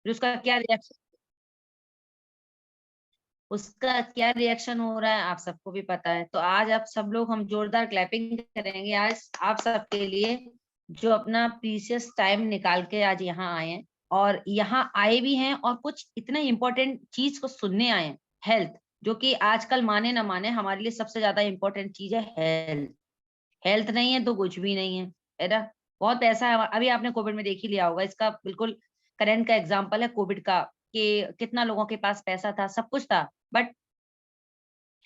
फिर उसका क्या रिएक्शन हो रहा है आप सबको भी पता है। तो आज आप सब लोग हम जोरदार क्लैपिंग करेंगे आज आप सबके लिए, जो अपना प्रीशियस टाइम निकाल के आज यहाँ आए हैं, और यहाँ आए भी हैं और कुछ इतने इंपॉर्टेंट चीज को सुनने आए हैं। हेल्थ, जो कि आजकल माने ना माने हमारे लिए सबसे ज्यादा इंपॉर्टेंट चीज है हेल्थ। हेल्थ नहीं है तो कुछ भी नहीं है ना। बहुत पैसा है, अभी आपने कोविड में देख ही लिया होगा, इसका बिल्कुल करंट का एग्जाम्पल है कोविड का, कि कितना लोगों के पास पैसा था, सब कुछ था, बट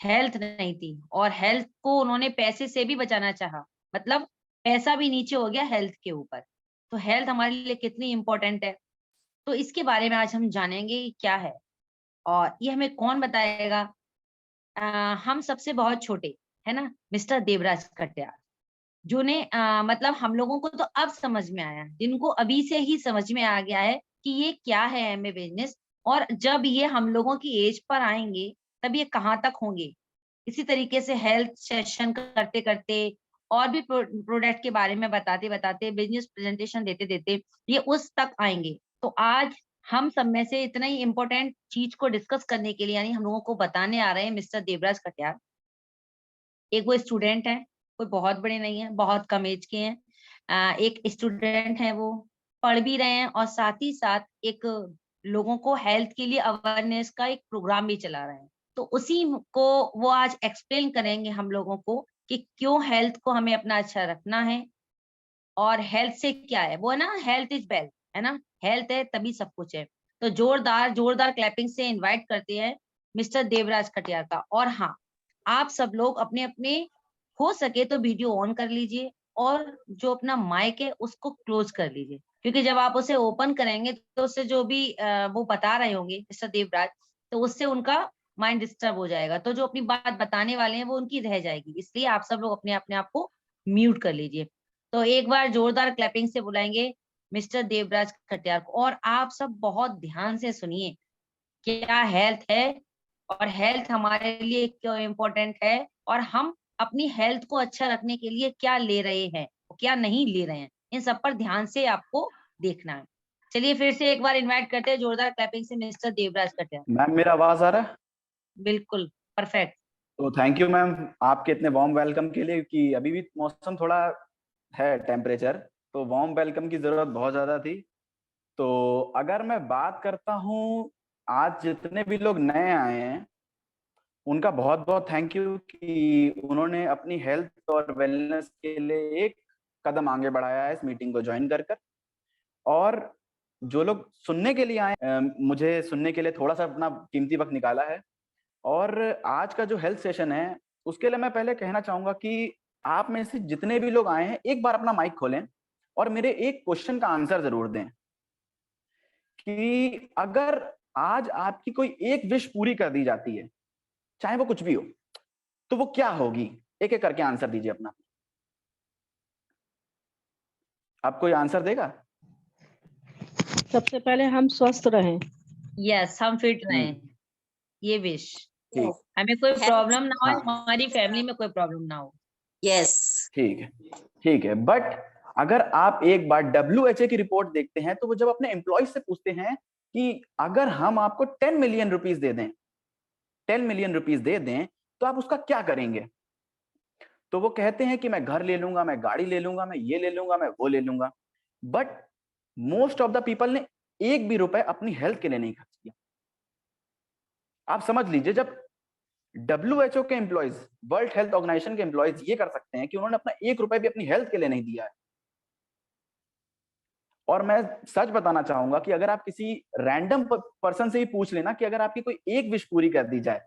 हेल्थ नहीं थी। और हेल्थ को उन्होंने पैसे से भी बचाना चाहा, मतलब पैसा भी नीचे हो गया हेल्थ के ऊपर। तो हेल्थ हमारे लिए कितनी इंपॉर्टेंट है, तो इसके बारे में आज हम जानेंगे कि क्या है और ये हमें कौन बताएगा। हम सबसे बहुत छोटे, है ना, मिस्टर देवराज कटियार, जो ने मतलब हम लोगों को तो अब समझ में आया, जिनको अभी से ही समझ में आ गया है कि ये क्या है एमए बिजनेस, और जब ये हम लोगों की एज पर आएंगे तब ये कहाँ तक होंगे। इसी तरीके से हेल्थ सेशन करते करते और भी प्रोडक्ट के बारे में बताते बताते, बिजनेस प्रेजेंटेशन देते देते ये उस तक आएंगे। तो आज हम सब में से इतना ही इम्पोर्टेंट चीज को डिस्कस करने के लिए, यानी हम लोगों को बताने आ रहे हैं मिस्टर देवराज कटियार। एक वो स्टूडेंट है, कोई बहुत बड़े नहीं है, बहुत कम एज के हैं। एक स्टूडेंट है, वो पढ़ भी रहे हैं और साथ ही साथ एक लोगों को हेल्थ के लिए अवेयरनेस का एक प्रोग्राम भी चला रहे हैं। तो उसी को वो आज एक्सप्लेन करेंगे हम लोगों को कि क्यों हेल्थ को हमें अपना अच्छा रखना है, और हेल्थ से क्या है वो, है ना, हेल्थ इज वेल्थ, है ना, हेल्थ है तभी सब कुछ है। तो जोरदार जोरदार क्लैपिंग से इनवाइट करते हैं मिस्टर देवराज कटियार का। और हाँ, आप सब लोग अपने अपने हो सके तो वीडियो ऑन कर लीजिए, और जो अपना माइक है उसको क्लोज कर लीजिए, क्योंकि जब आप उसे ओपन करेंगे तो उससे जो भी वो बता रहे होंगे मिस्टर देवराज, तो उससे उनका माइंड डिस्टर्ब हो जाएगा, तो जो अपनी बात बताने वाले हैं वो उनकी रह जाएगी। इसलिए आप सब लोग अपने अपने आप को म्यूट कर लीजिए। तो एक बार जोरदार क्लैपिंग से बुलाएंगे मिस्टर देवराज कटियार को, और आप सब बहुत ध्यान से सुनिए क्या हेल्थ है, और हेल्थ हमारे लिए क्यों इम्पोर्टेंट है, और हम अपनी हेल्थ को अच्छा रखने के लिए क्या ले रहे हैं और क्या नहीं ले रहे हैं, इन सब पर ध्यान से आपको देखना है। चलिए फिर से एक बार इनवाइट करते हैं जोरदार क्लैपिंग से मिस्टर देवराज कटियार। मैम मेरा आवाज आ रहा है? बिल्कुल परफेक्ट। तो थैंक यू मैम आपके इतने वार्म वेलकम के लिए, कि अभी भी मौसम थोड़ा है टेम्परेचर, तो वार्म वेलकम की जरूरत बहुत ज्यादा थी। तो अगर मैं बात करता हूँ, आज जितने भी लोग नए आए हैं उनका बहुत बहुत थैंक यू कि उन्होंने अपनी हेल्थ और वेलनेस के लिए एक कदम आगे बढ़ाया है इस मीटिंग को ज्वाइन कर कर। और जो लोग सुनने के लिए आए, मुझे सुनने के लिए थोड़ा सा अपना कीमती वक्त निकाला है। और आज का जो हेल्थ सेशन है उसके लिए मैं पहले कहना चाहूंगा कि आप में से जितने भी लोग आए हैं एक बार अपना माइक खोलें और मेरे एक क्वेश्चन का आंसर जरूर दें कि अगर आज आपकी कोई एक विश पूरी कर दी जाती है, चाहे वो कुछ भी हो, तो वो क्या होगी? एक एक करके आंसर दीजिए अपना। आप कोई आंसर देगा? सबसे पहले हम स्वस्थ रहें। यस, हम फिट रहें, ये विश। ठीक। हमें कोई प्रॉब्लम ना हो, हाँ हमारी फैमिली में कोई प्रॉब्लम ना हो। यस, ठीक है, ठीक है। बट अगर आप एक बार WHA की रिपोर्ट देखते हैं तो वो जब अपने एम्प्लॉय से पूछते हैं कि अगर हम आपको 10 मिलियन रुपीस दे दें, 10 मिलियन रुपीस दे दें, तो आप उसका क्या करेंगे? तो वो कहते हैं कि मैं घर ले लूंगा, मैं गाड़ी ले लूंगा, मैं ये ले लूंगा, मैं वो ले लूंगा। But most of the people ने एक भी रुपए अपनी हेल्थ के लिए नहीं खर्च किया। आप समझ लीजिए, जब WHO के एम्प्लॉयज, वर्ल्ड हेल्थ ऑर्गेनाइजेशन के एम्प्लॉयज ये कर सकते हैं कि उन्होंने अपना एक रुपए भी अपनी हेल्थ के लिए नहीं दिया है। और मैं सच बताना चाहूंगा कि अगर आप किसी रैंडम पर्सन से ही पूछ लेना कि अगर आपकी कोई एक विश पूरी कर दी जाए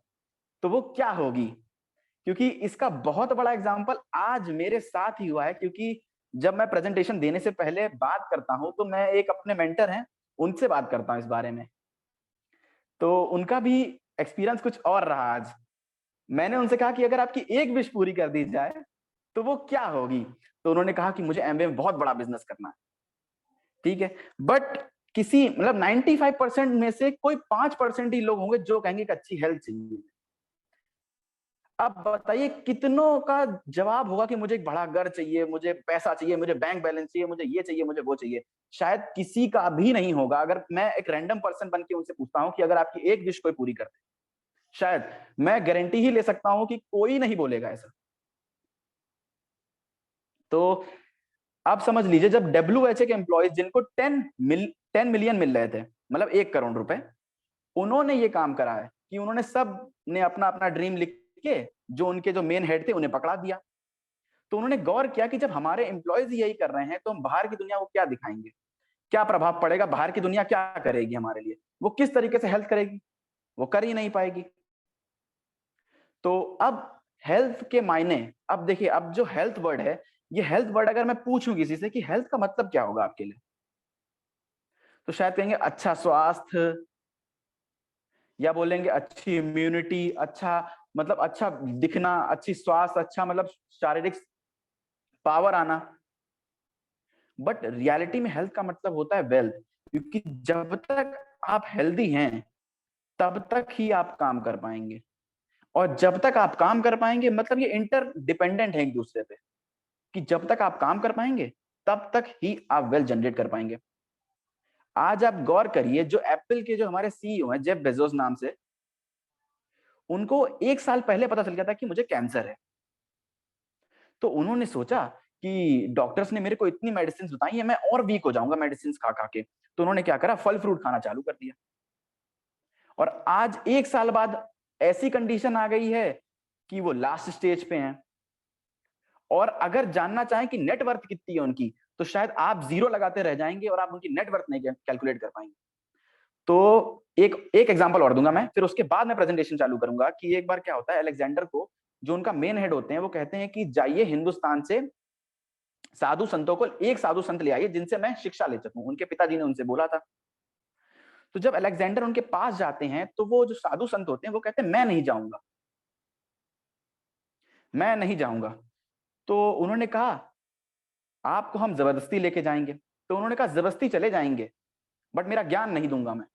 तो वो क्या होगी, क्योंकि इसका बहुत बड़ा एग्जांपल आज मेरे साथ ही हुआ है। क्योंकि जब मैं प्रेजेंटेशन देने से पहले बात करता हूं तो मैं एक अपने मेंटर हैं उनसे बात करता हूं इस बारे में, तो उनका भी एक्सपीरियंस कुछ और रहा। आज मैंने उनसे कहा कि अगर आपकी एक विश पूरी कर दी जाए तो वो क्या होगी, तो उन्होंने कहा कि मुझे एमवे में बहुत बड़ा बिजनेस करना है। ठीक है, बट किसी मतलब 95% में से कोई 5% ही लोग होंगे जो कहेंगे कि अच्छी हेल्थ चाहिए। अब बताइए कितनों का जवाब होगा कि मुझे एक बड़ा घर चाहिए, मुझे पैसा चाहिए, मुझे बैंक बैलेंस चाहिए, मुझे ये चाहिए, मुझे वो चाहिए। शायद किसी का भी नहीं होगा। अगर मैं एक रैंडम पर्सन बन के उनसे पूछता हूँ कि अगर आपकी एक विश कोई पूरी कर दे, शायद मैं गारंटी ही ले सकता हूं कि कोई नहीं बोलेगा ऐसा। तो आप समझ लीजिए, जब WHA के एम्प्लॉयज जिनको 10 मिलियन मिल रहे थे, मतलब 1 करोड़ रुपए, उन्होंने ये काम करा है कि उन्होंने सब ने अपना अपना ड्रीम लिख के जो उनके जो मेन हेड थे उन्हें पकड़ा दिया। तो उन्होंने गौर किया कि जब हमारे एम्प्लॉयज यही कर रहे हैं तो हम बाहर की दुनिया को क्या दिखाएंगे, क्या प्रभाव पड़ेगा, बाहर की दुनिया क्या करेगी हमारे लिए, वो किस तरीके से हेल्प करेगी, वो कर ही नहीं पाएगी। तो अब हेल्थ के मायने, अब देखिए, अब जो हेल्थ वर्ड है, ये हेल्थ वर्ड अगर मैं पूछूं किसी से कि हेल्थ का मतलब क्या होगा आपके लिए, तो शायद कहेंगे अच्छा स्वास्थ्य, या बोलेंगे अच्छी इम्यूनिटी, अच्छा मतलब अच्छा दिखना, अच्छी स्वास्थ्य, अच्छा मतलब शारीरिक पावर आना। बट रियलिटी में हेल्थ का मतलब होता है वेल्थ, क्योंकि जब तक आप हेल्दी हैं तब तक ही आप काम कर पाएंगे, और जब तक आप काम कर पाएंगे मतलब ये इंटर डिपेंडेंट है एक दूसरे पे, कि जब तक आप काम कर पाएंगे तब तक ही आप वेल्थ जनरेट कर पाएंगे। आज आप गौर करिए, जो एप्पल के जो हमारे CEO हैं जेफ बेजोस नाम से, उनको 1 साल पहले पता चल गया था कि मुझे कैंसर है। तो उन्होंने सोचा कि डॉक्टर्स ने मेरे को इतनी मेडिसिन बताई है, मैं और वीक हो जाऊंगा मेडिसिन खा खा के। तो उन्होंने क्या करा, फल फ्रूट खाना चालू कर दिया। और आज 1 साल बाद ऐसी कंडीशन आ गई है कि वो लास्ट स्टेज पे हैं। और अगर जानना चाहें कि नेटवर्थ कितनी है उनकी, तो शायद आप जीरो लगाते रह जाएंगे और आप उनकी नेटवर्थ नहीं कैलकुलेट कर पाएंगे। तो एक एक एग्जांपल और दूंगा मैं, फिर उसके बाद मैं प्रेजेंटेशन चालू करूंगा। कि एक बार क्या होता है, अलेक्जेंडर को, जो उनका मेन हेड होते हैं, वो कहते हैं कि जाइए हिंदुस्तान से साधु संतों को, एक साधु संत ले आइए जिनसे मैं शिक्षा ले सकूं। उनके पिताजी ने उनसे बोला था। तो जब अलेक्जेंडर उनके पास जाते हैं तो वो जो साधु संत होते हैं वो कहते हैं मैं नहीं जाऊंगा, मैं नहीं जाऊंगा। तो उन्होंने कहा आपको हम जबरदस्ती लेके जाएंगे। तो उन्होंने कहा जबरदस्ती चले जाएंगे बट मेरा ज्ञान नहीं दूंगा मैं।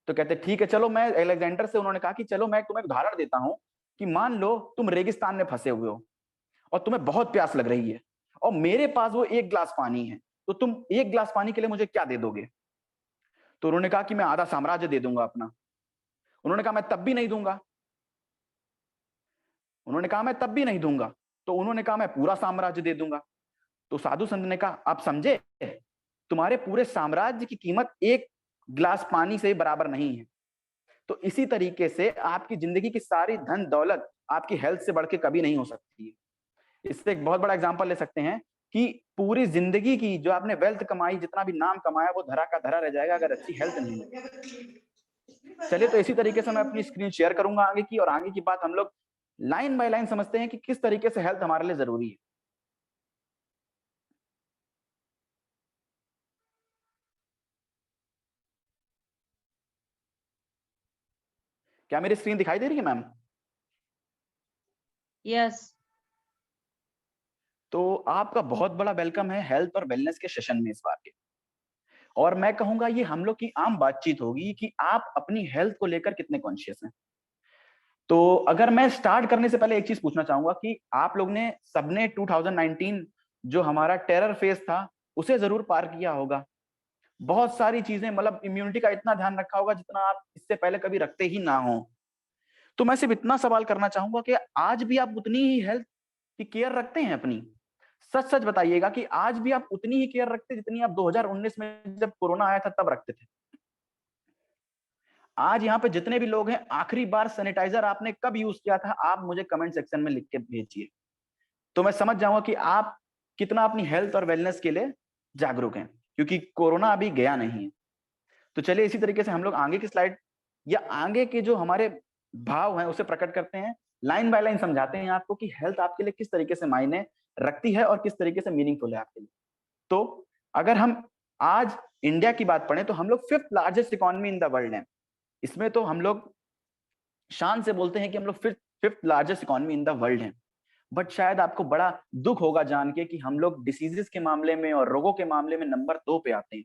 तो कहते ठीक है चलो, मैं अलेक्जेंडर से उन्होंने कहा कि चलो मैं तुम्हें उदाहरण देता हूं कि मान लो तुम रेगिस्तान में फंसे हुए हो और तुम्हें बहुत प्यास लग रही है और मेरे पास वो 1 गिलास पानी है, तो तुम 1 गिलास पानी के लिए मुझे क्या दे दोगे? तो उन्होंने कहा कि मैं आधा साम्राज्य दे दूंगा अपना। उन्होंने कहा मैं तब भी नहीं दूंगा। उन्होंने कहा मैं तब भी नहीं दूंगा। तो उन्होंने कहा मैं पूरा साम्राज्य दे दूंगा। तो साधु संत ने कहा आप समझे, तुम्हारे पूरे साम्राज्य की कीमत 1 गिलास पानी से बराबर नहीं है। तो इसी तरीके से आपकी जिंदगी की सारी धन दौलत आपकी हेल्थ से बढ़ के कभी नहीं हो सकती है। इससे एक बहुत बड़ा एग्जांपल ले सकते हैं कि पूरी जिंदगी की जो आपने वेल्थ कमाई, जितना भी नाम कमाया, वो धरा का धरा रह जाएगा अगर अच्छी हेल्थ नहीं है। चलिए, तो इसी तरीके से मैं अपनी स्क्रीन शेयर करूंगा आगे की, और आगे की बात हम लोग लाइन बाय लाइन समझते हैं कि किस तरीके से हेल्थ हमारे लिए जरूरी है। क्या मेरी स्क्रीन दिखाई दे रही है मैम? यस। तो आपका बहुत बड़ा वेलकम है हेल्थ और वेलनेस के सेशन में इस बार के। और मैं कहूंगा ये हम लोग की आम बातचीत होगी कि आप अपनी हेल्थ को लेकर कितने कॉन्शियस हैं। तो अगर मैं स्टार्ट करने से पहले एक चीज पूछना चाहूंगा कि आप लोग ने सबने 2019 जो हमारा टेरर फेज था उसे जरूर पार किया होगा। बहुत सारी चीजें, मतलब इम्यूनिटी का इतना ध्यान रखा होगा जितना आप इससे पहले कभी रखते ही ना हो। तो मैं सिर्फ इतना सवाल करना चाहूंगा कि आज भी आप उतनी ही हेल्थ की केयर रखते हैं अपनी? सच सच बताइएगा कि आज भी आप उतनी ही केयर रखते जितनी आप 2019 में जब कोरोना आया था तब रखते थे। आज यहाँ पे जितने भी लोग हैं, आखिरी बार सैनिटाइजर आपने कब यूज किया था, आप मुझे कमेंट सेक्शन में लिख के भेजिए, तो मैं समझ जाऊंगा कि आप कितना अपनी हेल्थ और वेलनेस के लिए जागरूक हैं, क्योंकि कोरोना अभी गया नहीं है। तो चलिए इसी तरीके से हम लोग आगे की स्लाइड या आगे के जो हमारे भाव हैं उसे प्रकट करते हैं, लाइन बाय लाइन समझाते हैं आपको कि हेल्थ आपके लिए किस तरीके से मायने रखती है और किस तरीके से मीनिंगफुल है आपके लिए। तो अगर हम आज इंडिया की बात पढ़ें तो हम लोग 5th largest economy in the world है। इसमें तो हम लोग शान से बोलते हैं कि हम लोग 5th largest economy in the world है। बट शायद आपको बड़ा दुख होगा जान के कि हम लोग डिसीजेस के मामले में और रोगों के मामले में नंबर 2 पे आते हैं,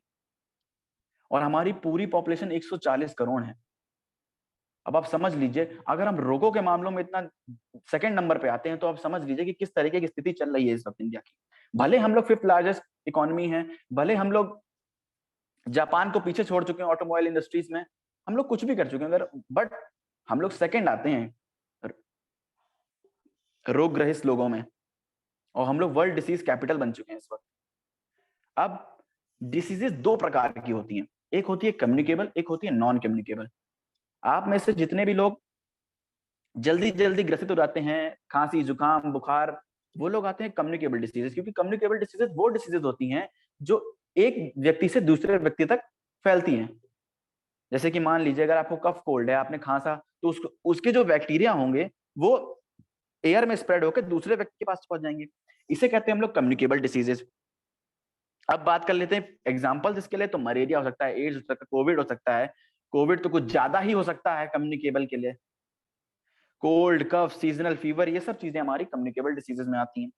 और हमारी पूरी पॉपुलेशन 140 करोड़ है। अब आप समझ लीजिए, अगर हम रोगों के मामलों में इतना सेकंड नंबर पे आते हैं, तो आप समझ लीजिए कि किस तरीके की स्थिति चल रही है इस वक्त इंडिया की। भले हम लोग 5th लार्जेस्ट इकोनॉमी है, भले हम लोग जापान को पीछे छोड़ चुके हैं ऑटोमोबाइल इंडस्ट्रीज में, हम लोग कुछ भी कर चुके हैं, अगर बट हम लोग सेकंड आते हैं रोग ग्रहित लोगों में, और हम लोग वर्ल्ड डिसीज कैपिटल बन चुके हैं इस वक्त। अब डिसीजेस दो प्रकार की होती हैं, एक होती है कम्युनिकेबल, एक होती है नॉन कम्युनिकेबल। आप में से जितने भी लोग जल्दी जल्दी ग्रसित हो जाते हैं, खांसी जुकाम बुखार, वो लोग आते हैं कम्युनिकेबल डिसीजेस, क्योंकि कम्युनिकेबल डिसीजेस वो डिसीजेस होती हैं जो एक व्यक्ति से दूसरे व्यक्ति तक फैलती हैं। जैसे कि मान लीजिए अगर आपको कफ कोल्ड है, आपने खांसा, तो उसके जो बैक्टीरिया होंगे वो एयर में स्प्रेड होकर दूसरे व्यक्ति के पास पहुंच जाएंगे। इसे कहते हैं हम लोग कम्युनिकेबल डिसीजेस। अब बात कर लेते हैं एग्जाम्पल इसके लिए, तो मलेरिया हो सकता है, एड्स हो सकता है, कोविड हो सकता है। कोविड तो कुछ ज्यादा ही हो सकता है कम्युनिकेबल के लिए। कोल्ड कफ सीजनल फीवर, ये सब चीजें हमारी कम्युनिकेबल डिसीजेज में आती हैं।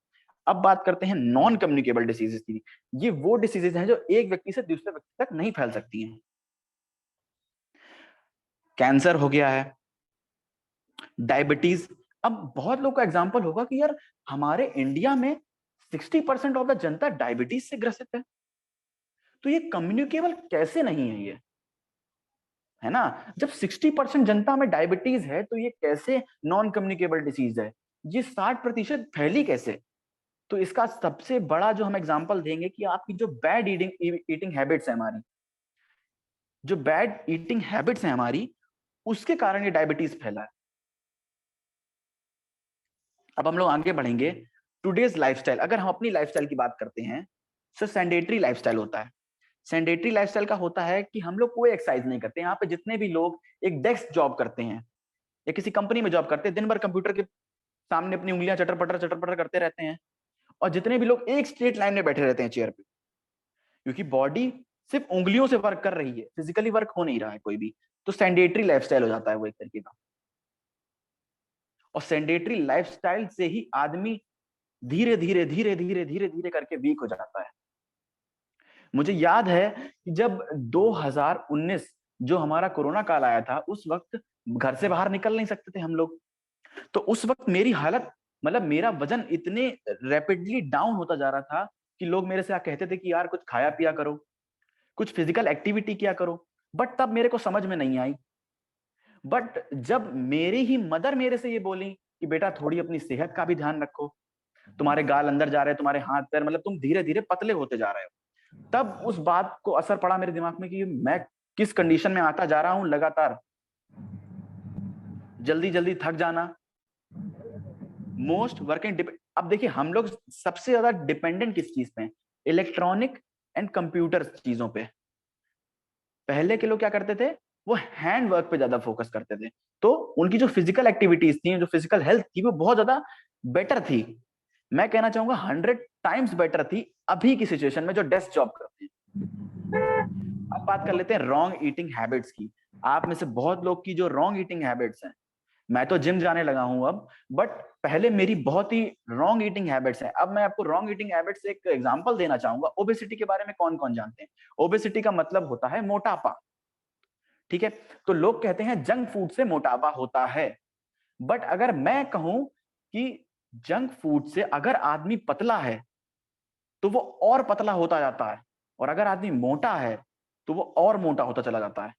अब बात करते हैं नॉन कम्युनिकेबल डिसीजेज की। ये वो डिसीजेज हैं जो एक व्यक्ति से दूसरे व्यक्ति तक नहीं फैल सकती हैं। कैंसर हो गया है, डायबिटीज। अब बहुत लोग का एग्जाम्पल होगा कि यार हमारे इंडिया में 60% ऑफ द जनता डायबिटीज से ग्रसित है, तो ये कम्युनिकेबल कैसे नहीं है ये, है ना? जब 60% जनता में डायबिटीज है तो ये कैसे नॉन कम्युनिकेबल डिसीज है? ये 60% फैली कैसे? तो इसका सबसे बड़ा जो हम एग्जांपल देंगे कि आपकी जो बैड ईटिंग हैबिट्स है हमारी, जो बैड ईटिंग हैबिट्स है हमारी, उसके कारण ये डायबिटीज फैला है। अब हम लोग आगे बढ़ेंगे। टुडेज लाइफस्टाइल, अगर हम अपनी लाइफस्टाइल की बात करते हैं, सो सेंडेटरी लाइफस्टाइल होता है। सेंडेटरी लाइफस्टाइल का होता है कि हम लोग कोई एक्सरसाइज नहीं करते। यहाँ पे जितने भी लोग एक डेस्क जॉब करते हैं या किसी कंपनी में जॉब करते हैं, दिन भर कंप्यूटर के सामने अपनी उंगलियां चटर पटर करते रहते हैं, और जितने भी लोग एक स्ट्रेट लाइन में बैठे रहते हैं चेयर पे, क्योंकि बॉडी सिर्फ उंगलियों से वर्क कर रही है, फिजिकली वर्क हो नहीं रहा है कोई भी, तो सेंडेटरी लाइफस्टाइल हो जाता है वो एक तरीके का। और सेंडेटरी लाइफस्टाइल से ही आदमी धीरे धीरे धीरे धीरे धीरे धीरे करके वीक हो जाता है। मुझे याद है कि जब 2019 जो हमारा कोरोना काल आया था, उस वक्त घर से बाहर निकल नहीं सकते थे हम लोग, तो उस वक्त मेरी हालत, मतलब मेरा वजन इतने रैपिडली डाउन होता जा रहा था कि लोग मेरे से कहते थे कि यार कुछ खाया पिया करो, कुछ फिजिकल एक्टिविटी किया करो। बट तब मेरे को समझ में नहीं आई। बट जब मेरी ही मदर मेरे से ये बोली कि बेटा थोड़ी अपनी सेहत का भी ध्यान रखो, तुम्हारे गाल अंदर जा रहे हैं, तुम्हारे हाथ पैर, मतलब तुम धीरे धीरे पतले होते जा रहे हो, तब उस बात को असर पड़ा मेरे दिमाग में कि मैं किस कंडीशन में आता जा रहा हूं। लगातार जल्दी जल्दी थक जाना, मोस्ट वर्किंग। अब देखिए हम लोग सबसे ज्यादा डिपेंडेंट किस चीज पे, इलेक्ट्रॉनिक एंड कंप्यूटर चीजों पे। पहले के लोग क्या करते थे, वो हैंड वर्क पे ज्यादा फोकस करते थे, तो उनकी जो फिजिकल एक्टिविटीज थी, जो फिजिकल हेल्थ थी, वो बहुत ज्यादा बेटर थी। मैं कहना चाहूंगा 100 टाइम्स बेटर थी अभी की सिचुएशन में जो डेस्क जॉब करते हैं। अब बात कर लेते हैं रॉन्ग ईटिंग हैबिट्स की। आप में से बहुत लोग की जो रॉन्ग ईटिंग हैबिट्स हैं, मैं तो जिम जाने लगा हूं अब, बट पहले मेरी बहुत ही रॉन्ग ईटिंग हैबिट्स हैं। अब मैं आपको रॉन्ग ईटिंग हैबिट्स एक एग्जांपल देना चाहूंगा। ओबेसिटी के बारे में कौन कौन जानते हैं? ओबेसिटी का मतलब होता है मोटापा, ठीक है? तो लोग कहते हैं जंक फूड से मोटापा होता है, बट अगर मैं कहूं कि जंक फूड से अगर आदमी पतला है तो वो और पतला होता जाता है, और अगर आदमी मोटा है तो वो और मोटा होता चला जाता है।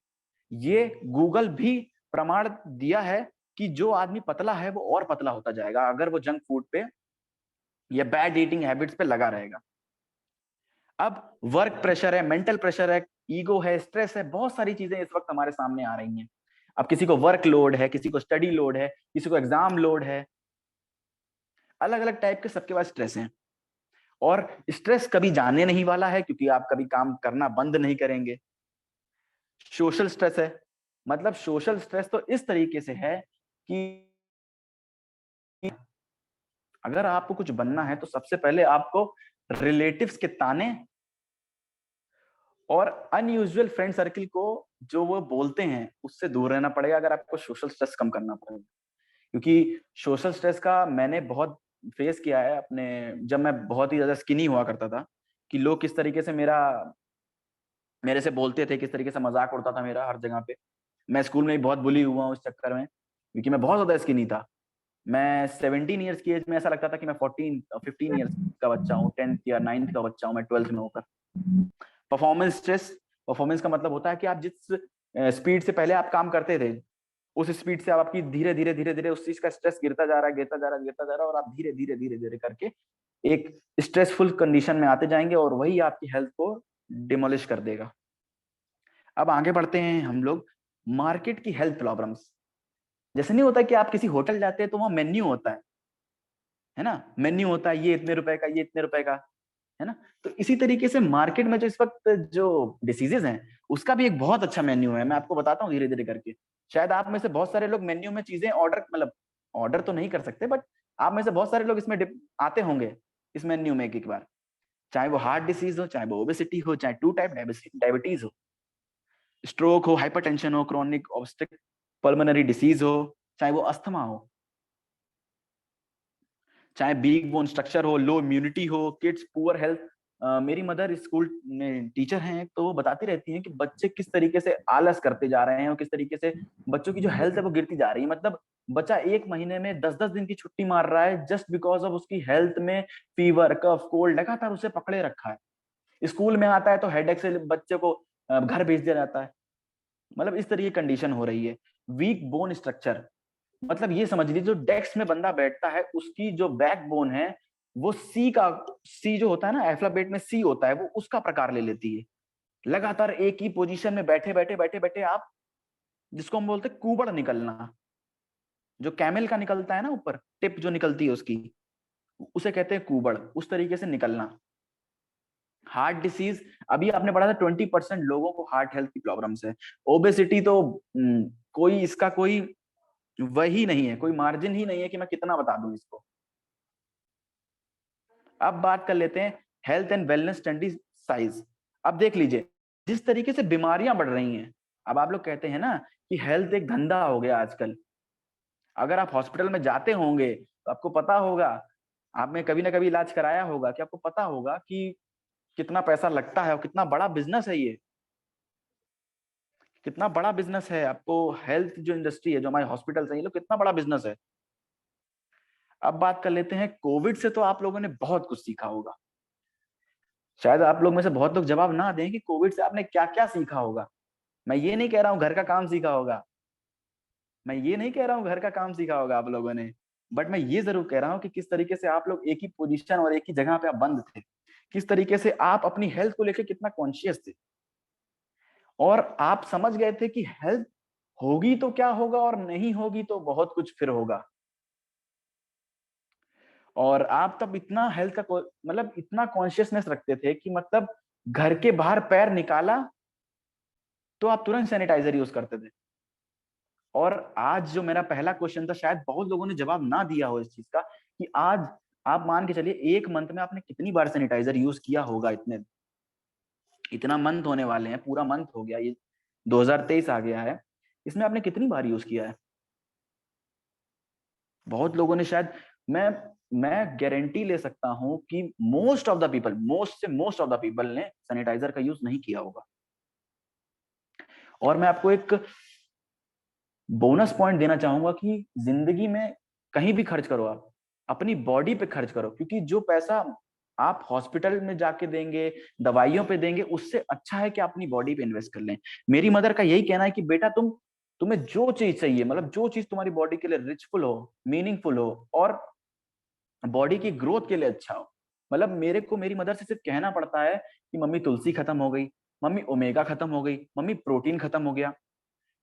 ये गूगल भी प्रमाण दिया है कि जो आदमी पतला है वो और पतला होता जाएगा अगर वो जंक फूड पे या बैड ईटिंग हैबिट्स पे लगा रहेगा। अब वर्क प्रेशर है, मेंटल प्रेशर है, ईगो है, स्ट्रेस है, बहुत सारी चीजें इस वक्त हमारे सामने आ रही हैं। अब किसी को वर्क लोड है, किसी को स्टडी लोड है, किसी को एग्जाम लोड है, अलग अलग टाइप के सबके पास स्ट्रेस हैं। और स्ट्रेस कभी जाने नहीं वाला है, क्योंकि आप कभी काम करना बंद नहीं करेंगे। सोशल स्ट्रेस है, मतलब सोशल स्ट्रेस तो इस तरीके से है कि अगर आपको कुछ बनना है तो सबसे पहले आपको रिलेटिव्स के ताने और अनयूजुअल फ्रेंड सर्किल को जो वो बोलते हैं उससे दूर रहना पड़ेगा, अगर आपको सोशल स्ट्रेस कम करना पड़ेगा। क्योंकि सोशल स्ट्रेस का मैंने बहुत फेस किया है अपने, जब मैं बहुत ही ज्यादा स्किनी हुआ करता था, कि लोग किस तरीके से मेरे से बोलते थे, किस तरीके से मजाक उड़ता था मेरा हर जगह पे। मैं स्कूल में भी बहुत बुली हुआ हूँ उस चक्कर में, क्योंकि मैं बहुत ज्यादा स्किनी था। मैं 17 ईयर्स की एज में ऐसा लगता था कि मैं 15 ईयर्स का बच्चा हूँ, 10th या 9th का बच्चा हूँ मैं 12th में होकर। परफॉर्मेंस स्ट्रेस, परफॉर्मेंस का मतलब होता है कि आप जिस स्पीड से पहले आप काम करते थे, उस स्पीड से आप आपकी धीरे धीरे धीरे धीरे उस चीज का स्ट्रेस गिरता जा रहा है, गिरता जा रहा है, गिरता जा रहा है, और आप धीरे धीरे धीरे धीरे करके एक स्ट्रेसफुल कंडीशन में आते जाएंगे, और वही आपकी हेल्थ को डिमोलिश कर देगा। अब आगे बढ़ते हैं हम लोग, मार्केट की हेल्थ प्रॉब्लम्स। जैसे नहीं होता कि आप किसी होटल जाते हैं तो वहां मेन्यू होता है ना, मेन्यू होता है, ये इतने रुपए का, ये इतने रुपए का, है ना। तो इसी तरीके से मार्केट में जो इस वक्त जो डिसीजेज हैं, उसका भी एक बहुत अच्छा मेन्यू है। मैं आपको बताता हूँ धीरे धीरे करके। शायद आप में से बहुत सारे लोग मेन्यू में चीजें ऑर्डर, मतलब ऑर्डर तो नहीं कर सकते, बट आप में से बहुत सारे लोग इसमें आते होंगे इस मेन्यू में एक बार। चाहे वो हार्ट डिसीज हो, चाहे वो ओबेसिटी हो, चाहे 2 टाइप डायबिटीज हो, स्ट्रोक हो, हाइपरटेंशन हो, क्रोनिक ऑब्स्ट्रक्टिव पल्मोनरी डिसीज हो, चाहे वो अस्थमा हो, चाहे वीक बोन स्ट्रक्चर हो, लो इम्यूनिटी हो, किड्स पुअर हेल्थ। मेरी मदर स्कूल में टीचर हैं, तो वो बताती रहती हैं कि बच्चे किस तरीके से आलस करते जा रहे हैं, और किस तरीके से बच्चों की जो हेल्थ है वो गिरती जा रही है। मतलब बच्चा 1 महीने में 10-10 दिन की छुट्टी मार रहा है, जस्ट बिकॉज ऑफ उसकी हेल्थ में फीवर, कफ, कोल्ड लगातार उसे पकड़े रखा है। स्कूल में आता है तो हेडेक से बच्चे को घर भेज दिया जाता है। मतलब इस तरह की कंडीशन हो रही है। वीक बोन स्ट्रक्चर, मतलब ये समझ लीजिए जो डेस्क में बंदा बैठता है उसकी जो बैकबोन है वो सी जो होता है ना, अल्फाबेट में सी होता है, वो उसका प्रकार ले लेती है। लगातार एक ही पोजीशन में बैठे बैठे बैठे बैठे आप, जिसको हम बोलते हैं कुबड़ निकलना, जो कैमल का निकलता है ना ऊपर टिप जो निकलती है उसकी, उसे कहते हैं कुबड़, उस तरीके से निकलना। हार्ट डिसीज, अभी आपने पढ़ा था 20% लोगों को हार्ट हेल्थ की प्रॉब्लम्स है। ओबेसिटी तो कोई इसका कोई वही नहीं है, कोई मार्जिन ही नहीं है कि मैं कितना बता दूं इसको। अब बात कर लेते हैं health and wellness study size. अब देख लीजिए जिस तरीके से बीमारियां बढ़ रही हैं, अब आप लोग कहते हैं ना कि हेल्थ एक धंधा हो गया आजकल। अगर आप हॉस्पिटल में जाते होंगे तो आपको पता होगा, आपने कभी ना कभी इलाज कराया होगा, कि आपको पता होगा कि कितना पैसा लगता है और कितना बड़ा बिजनेस है ये, कितना बड़ा बिजनेस है। आपको हेल्थ जो इंडस्ट्री है, जो हमारे हॉस्पिटल है, ये लोग कितना बड़ा बिजनेस है। अब बात कर लेते हैं कोविड से, तो आप लोगों ने बहुत कुछ सीखा होगा। शायद आप लोग में से बहुत लोग जवाब ना दें कि कोविड से आपने क्या क्या सीखा होगा। मैं ये नहीं कह रहा हूं घर का काम सीखा होगा, मैं ये नहीं कह रहा हूं घर का काम सीखा होगा आप लोगों ने, बट मैं ये जरूर कह रहा हूं कि किस तरीके से आप लोग एक ही पोजीशन और एक ही जगह पे आप बंद थे, किस तरीके से आप अपनी हेल्थ को लेकर कितना कॉन्शियस थे, और आप समझ गए थे कि हेल्थ होगी तो क्या होगा और नहीं होगी तो बहुत कुछ फिर होगा। और आप तब इतना हेल्थ का मतलब इतना कॉन्शियसनेस रखते थे कि मतलब घर के बाहर पैर निकाला तो आप तुरंत सैनिटाइजर यूज करते थे। और आज जो मेरा पहला क्वेश्चन था, शायद बहुत लोगों ने जवाब ना दिया हो इस चीज का, कि आज आप मान के चलिए 1 मंथ में आपने कितनी बार सैनिटाइजर यूज किया होगा। इतना मंथ होने वाले हैं, पूरा मंथ हो गया, ये 2023 आ गया है, इसमें आपने कितनी बार यूज किया है? बहुत लोगों ने शायद, मैं मैं गारंटी ले सकता हूं कि most of the people, most of the people ने सैनिटाइजर का यूज नहीं किया होगा। और मैं आपको एक बोनस पॉइंट देना चाहूंगा कि जिंदगी में कहीं भी खर्च करो, आप अपनी बॉडी पे खर्च करो, क्योंकि जो पैसा आप हॉस्पिटल में जाके देंगे, दवाइयों पे देंगे, उससे अच्छा है कि आप अपनी बॉडी पे इन्वेस्ट कर लें। मेरी मदर का यही कहना है कि बेटा तुम्हें जो चीज चाहिए, मतलब जो चीज तुम्हारी बॉडी के लिए रिचफुल हो, मीनिंगफुल हो, और बॉडी की ग्रोथ के लिए अच्छा हो। मतलब मेरे को मेरी मदर से सिर्फ कहना पड़ता है कि मम्मी तुलसी खत्म हो गई, मम्मी ओमेगा खत्म हो गई, मम्मी प्रोटीन खत्म हो गया।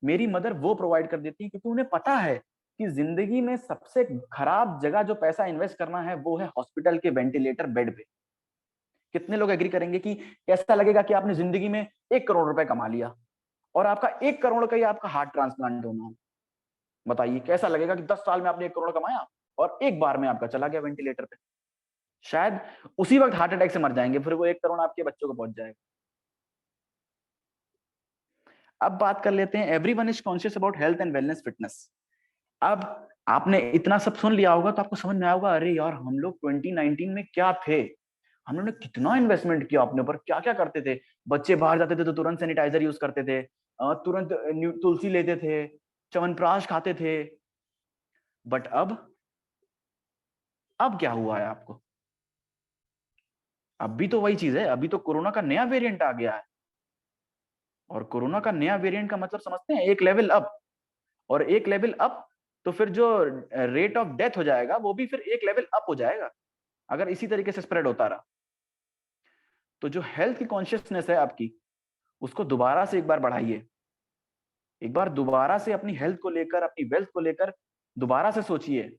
मेरी मदर वो प्रोवाइड कर देती है, क्योंकि उन्हें पता है कि जिंदगी में सबसे खराब जगह जो पैसा इन्वेस्ट करना है वो है हॉस्पिटल के वेंटिलेटर बेड पे। कितने लोग एग्री करेंगे कि ऐसा लगेगा कि आपने जिंदगी में 1 करोड़ रुपए कमा लिया और आपका 1 करोड़ का ही आपका हार्ट ट्रांसप्लांट होना हो। बताइए कैसा लगेगा कि 10 साल में आपने 1 करोड़ कमाया और एक बार में आपका चला गया वेंटिलेटर पे। शायद उसी वक्त हार्ट अटैक से मर जाएंगे, फिर वो 1 करोड़ आपके बच्चों को पहुंच जाएगा। अब बात कर लेते हैं everyone is conscious about health and wellness fitness. अब आपने इतना सब सुन लिया होगा तो आपको समझ में आया होगा, अरे यार हम लोग 2019 में क्या थे, हम लोगों ने कितना इन्वेस्टमेंट किया अपने ऊपर, क्या क्या करते थे। बच्चे बाहर जाते थे तो तुरंत सैनिटाइजर यूज करते थे, तुरंत तुलसी लेते थे, च्यवनप्राश खाते थे। बट अब क्या हुआ है आपको? अब भी तो वही चीज है, अभी तो कोरोना का नया वेरिएंट आ गया है, और कोरोना का नया वेरिएंट का मतलब समझते हैं, एक लेवल अप। और एक लेवल अप तो फिर जो रेट ऑफ डेथ हो जाएगा वो भी फिर एक लेवल अप हो जाएगा, अगर इसी तरीके से स्प्रेड होता रहा। तो जो हेल्थ की कॉन्शियसनेस है आपकी, उसको दोबारा से एक बार बढ़ाइए। एक बार दोबारा से अपनी हेल्थ को लेकर, अपनी वेल्थ को लेकर दोबारा से सोचिए।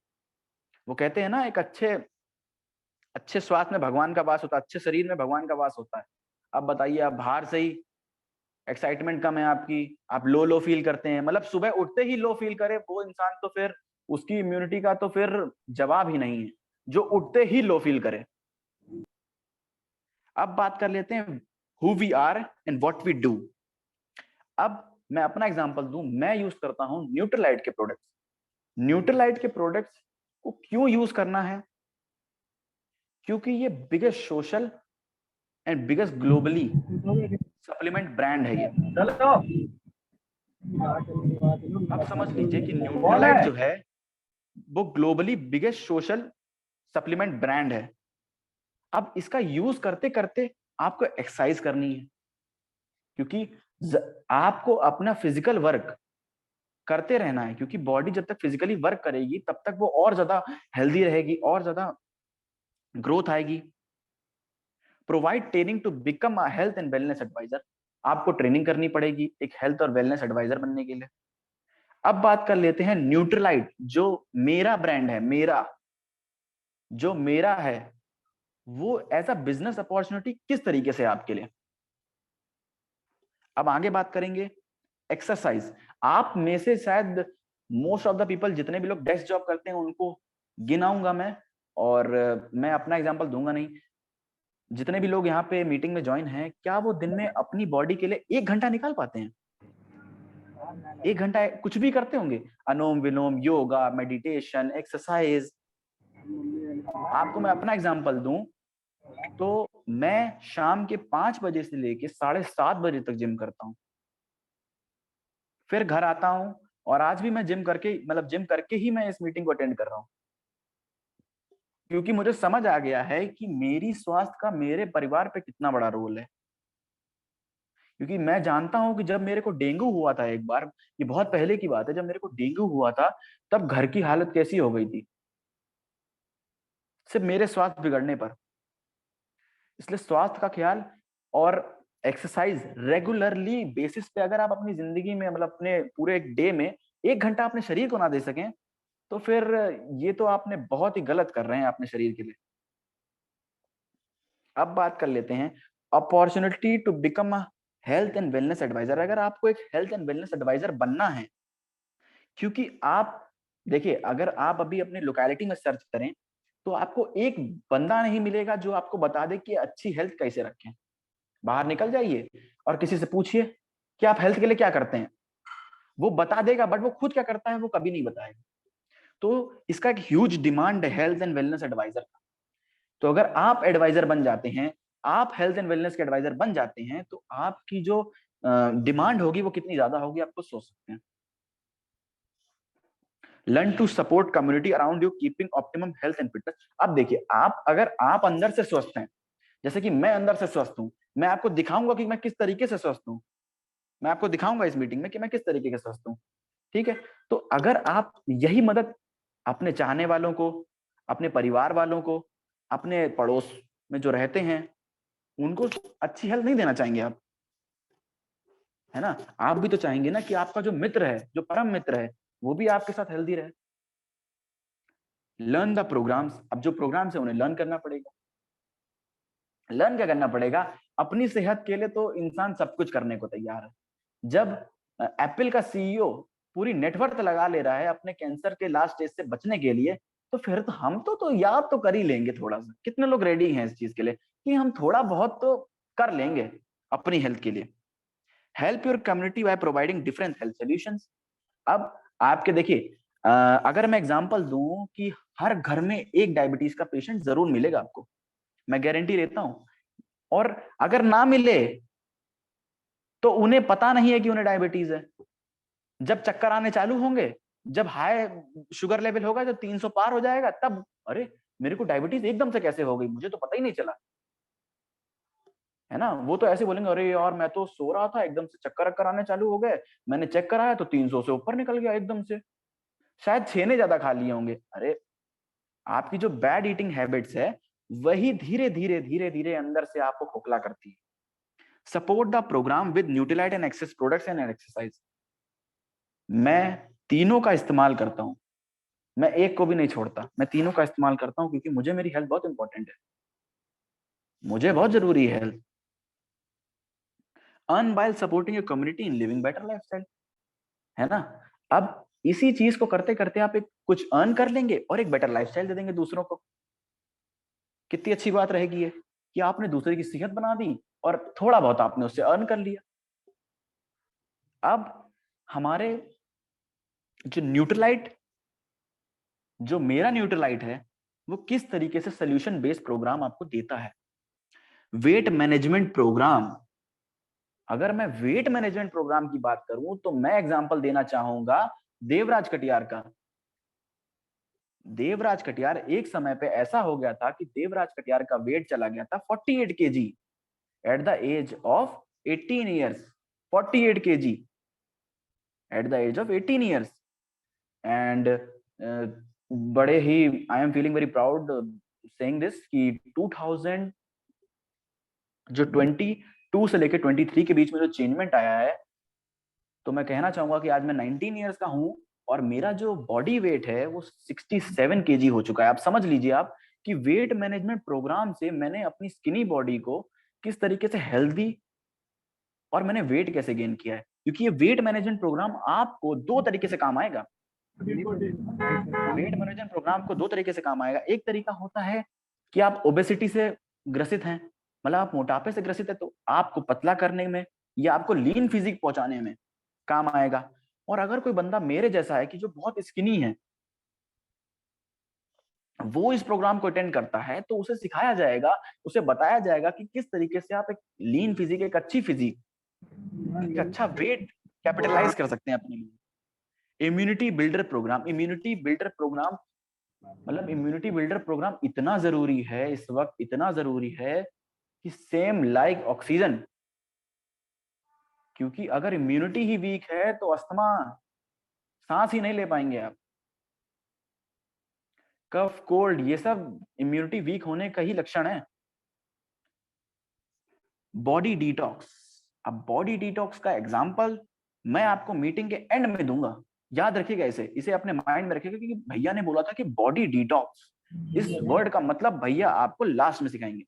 वो कहते हैं ना, एक अच्छे स्वास्थ्य में भगवान का वास होता है, अच्छे शरीर में भगवान का वास होता है। अब बताइए, आप बाहर से ही एक्साइटमेंट कम है आपकी, आप लो लो फील करते हैं, मतलब सुबह उठते ही लो फील करे वो इंसान, तो फिर उसकी इम्यूनिटी का तो फिर जवाब ही नहीं है, जो उठते ही लो फील करे। अब बात कर लेते हैं who we are and what we do. अब मैं अपना एग्जांपल दूं, मैं यूज करता हूं न्यूट्रलाइट के प्रोडक्ट्स। न्यूट्रलाइट के प्रोडक्ट्स को क्यों यूज करना है? क्योंकि ये biggest social and biggest globally supplement brand है ये। अब समझ लीजिए कि न्यूट्रलाइट जो है वो globally biggest social supplement brand है। अब इसका यूज करते करते आपको एक्सरसाइज करनी है, क्योंकि आपको अपना फिजिकल वर्क करते रहना है, क्योंकि बॉडी जब तक फिजिकली वर्क करेगी तब तक वो और ज्यादा हेल्दी रहेगी, और ज्यादा ग्रोथ आएगी। Provide training to become a health and wellness advisor. आपको ट्रेनिंग करनी पड़ेगी एक हेल्थ और वेलनेस एडवाइजर बनने के लिए। अब बात कर लेते हैं न्यूट्रलाइट, जो मेरा ब्रांड है, जो मेरा है, वो एज अ बिजनेस अपॉर्चुनिटी किस तरीके से आपके लिए। अब आगे बात करेंगे एक्सरसाइज। आप में से शायद मोस्ट ऑफ द पीपल, जितने भी लोग डेस्क जॉब करते हैं उनको गिनाऊंगा मैं, और मैं अपना एग्जांपल दूंगा नहीं। जितने भी लोग यहाँ पे मीटिंग में ज्वाइन हैं, क्या वो दिन में अपनी बॉडी के लिए 1 घंटा निकाल पाते हैं? 1 घंटा कुछ भी करते होंगे, अनुलोम विलोम, योगा, मेडिटेशन, एक्सरसाइज। आपको मैं अपना एग्जांपल दूं तो मैं शाम के 5 बजे से लेके 7:30 बजे तक जिम करता हूँ, फिर घर आता हूँ, और आज भी मैं जिम करके ही मैं इस मीटिंग को अटेंड कर रहा हूँ, क्योंकि मुझे समझ आ गया है कि मेरी स्वास्थ्य का मेरे परिवार पे कितना बड़ा रोल है। क्योंकि मैं जानता हूं कि जब मेरे को डेंगू हुआ था एक बार, ये बहुत पहले की बात है, जब मेरे को डेंगू हुआ था तब घर की हालत कैसी हो गई थी, सिर्फ मेरे स्वास्थ्य बिगड़ने पर। इसलिए स्वास्थ्य का ख्याल और एक्सरसाइज रेगुलरली बेसिस पे, अगर आप अपनी जिंदगी में, मतलब अपने पूरे एक डे में 1 घंटा अपने शरीर को ना दे सकें, तो फिर ये तो आपने बहुत ही गलत कर रहे हैं अपने शरीर के लिए। अब बात कर लेते हैं opportunity to become a health and wellness advisor. अगर आपको एक हेल्थ एंड वेलनेस एडवाइजर बनना है, क्योंकि आप देखिए, अगर आप अभी अपनी लोकेलिटी में सर्च करें तो आपको एक बंदा नहीं मिलेगा जो आपको बता दे कि अच्छी हेल्थ कैसे रखें। बाहर निकल जाइए और किसी से पूछिए कि आप हेल्थ के लिए क्या करते हैं, वो बता देगा, बट वो खुद क्या करता है वो कभी नहीं बताएगा। तो इसका एक ह्यूज डिमांड है हेल्थ एंड वेलनेस एडवाइजर का। तो अगर आप एडवाइजर बन जाते हैं, आप हेल्थ एंड वेलनेस के एडवाइजर बन जाते हैं, तो आपकी जो डिमांड होगी वो कितनी ज्यादा होगी, आपको सोच सकते हैं। Learn to support community around you keeping optimum health and fitness. अब देखिए, अगर आप अंदर से स्वस्थ हैं, जैसे कि मैं अंदर से स्वस्थ हूं, मैं आपको दिखाऊंगा कि मैं किस तरीके से स्वस्थ हूं। मैं आपको दिखाऊंगा इस मीटिंग में कि मैं किस तरीके से स्वस्थ हूं। ठीक है, तो अगर आप यही मदद अपने चाहने वालों को, अपने परिवार वालों को, अपने पड़ोस में जो रहते हैं उनको अच्छी हेल्थ नहीं देना चाहेंगे आप, है ना? आप भी तो चाहेंगे ना कि आपका जो मित्र है, जो परम मित्र है, वो भी आपके साथ हेल्दी रहे। Learn the programs. अब जो प्रोग्राम्स है उन्हें लर्न करना पड़ेगा। लर्न क्या करना पड़ेगा? अपनी सेहत के लिए तो इंसान सब कुछ करने को तैयार है। जब एप्पल का सीईओ पूरी नेटवर्थ लगा ले रहा है अपने कैंसर के लास्ट स्टेज से बचने के लिए, तो फिर तो हम तो याद तो कर ही लेंगे थोड़ा सा। कितने लोग रेडी हैं इस चीज के लिए कि हम थोड़ा बहुत तो कर लेंगे अपनी हेल्थ के लिए। Help your community by providing different health solutions. अब आपके देखिए, अगर मैं एग्जांपल दूं कि हर घर में एक डायबिटीज का पेशेंट जरूर मिलेगा आपको, मैं गारंटी लेता हूं। और अगर ना मिले तो उन्हें पता नहीं है कि उन्हें डायबिटीज है। जब चक्कर आने चालू होंगे, जब हाई शुगर लेवल होगा, जब 300 पार हो जाएगा, तब अरे मेरे को डायबिटीज एकदम से कैसे हो गई, मुझे तो पता ही नहीं चला, है ना। वो तो ऐसे बोलेंगे, अरे यार मैं तो सो रहा था, एकदम से चक्कर अक्कर आने चालू हो गए, मैंने चेक कराया तो 300 से ऊपर निकल गया एकदम से, शायद छेने ज्यादा खा लिए होंगे। अरे आपकी जो बैड ईटिंग हैबिट्स है, वही धीरे धीरे धीरे धीरे अंदर से आपको खोखला करती है। Support the program with Nutrilite and access products and exercise. मैं तीनों का इस्तेमाल करता हूं, मैं एक को भी नहीं छोड़ता, मैं तीनों का इस्तेमाल करता हूं, क्योंकि मुझे मेरी हेल्थ बहुत इंपॉर्टेंट है, मुझे बहुत जरूरी है health. Earn by supporting your community in living better lifestyle, है ना। अब इसी चीज को करते करते आप एक कुछ अर्न कर लेंगे और एक बेटर लाइफस्टाइल दे देंगे दूसरों को। कितनी अच्छी बात रहेगी ये कि आपने दूसरे की सेहत बना दी और थोड़ा बहुत आपने उससे अर्न कर लिया। अब हमारे जो न्यूट्रलाइट, जो मेरा न्यूट्रलाइट है, वो किस तरीके से सोल्यूशन बेस्ड प्रोग्राम आपको देता है। वेट मैनेजमेंट प्रोग्राम, अगर मैं वेट मैनेजमेंट प्रोग्राम की बात करूं तो मैं एग्जांपल देना चाहूंगा देवराज कटियार का। देवराज कटियार, एक समय पे ऐसा हो गया था कि देवराज कटियार का वेट चला गया था 48 KG at the age of 18 years. 48 KG at the age of 18 years. And बड़े ही I am feeling very proud saying this कि 2000 जो 22 से लेकर 23 के बीच में जो चेंजमेंट आया है, तो मैं कहना चाहूंगा कि आज मैं 19 ईयर्स का हूं और मेरा जो बॉडी वेट है वो 67 केजी हो चुका है। आप समझ लीजिए आप कि वेट मैनेजमेंट प्रोग्राम से मैंने अपनी स्किनी बॉडी को किस तरीके से हेल्दी, और मैंने वेट कैसे गेन किया है, क्योंकि ये वेट मैनेजमेंट प्रोग्राम आपको दो तरीके से काम आएगा। वेट मैनेजमेंट प्रोग्राम को दो तरीके से काम आएगा। एक तरीका होता है कि आप ओबेसिटी से ग्रसित हैं, मतलब आप मोटापे से ग्रसित है, तो आपको पतला करने में या आपको लीन फिजिक पहुंचाने में काम आएगा। और अगर कोई बंदा मेरे जैसा है कि जो बहुत स्किनी है, वो इस प्रोग्राम को अटेंड करता है, तो उसे सिखाया जाएगा, उसे बताया जाएगा कि किस तरीके से आप एक लीन फिजिक, एक अच्छी फिजिक, एक अच्छा वेट कैपिटलाइज कर सकते हैं अपने लिए। Immunity builder program, immunity builder program मतलब इम्यूनिटी बिल्डर प्रोग्राम इतना जरूरी है इस वक्त, इतना जरूरी है कि सेम लाइक ऑक्सीजन, क्योंकि अगर इम्यूनिटी ही वीक है तो अस्थमा, सांस ही नहीं ले पाएंगे आप। कफ, कोल्ड, ये सब इम्यूनिटी वीक होने का ही लक्षण है। बॉडी डिटॉक्स, अब बॉडी डिटॉक्स का एग्जांपल मैं आपको मीटिंग के एंड में दूंगा, याद रखिएगा इसे अपने माइंड में रखिएगा, क्योंकि भैया ने बोला था कि बॉडी डिटॉक्स, इस वर्ड का मतलब भैया आपको लास्ट में सिखाएंगे।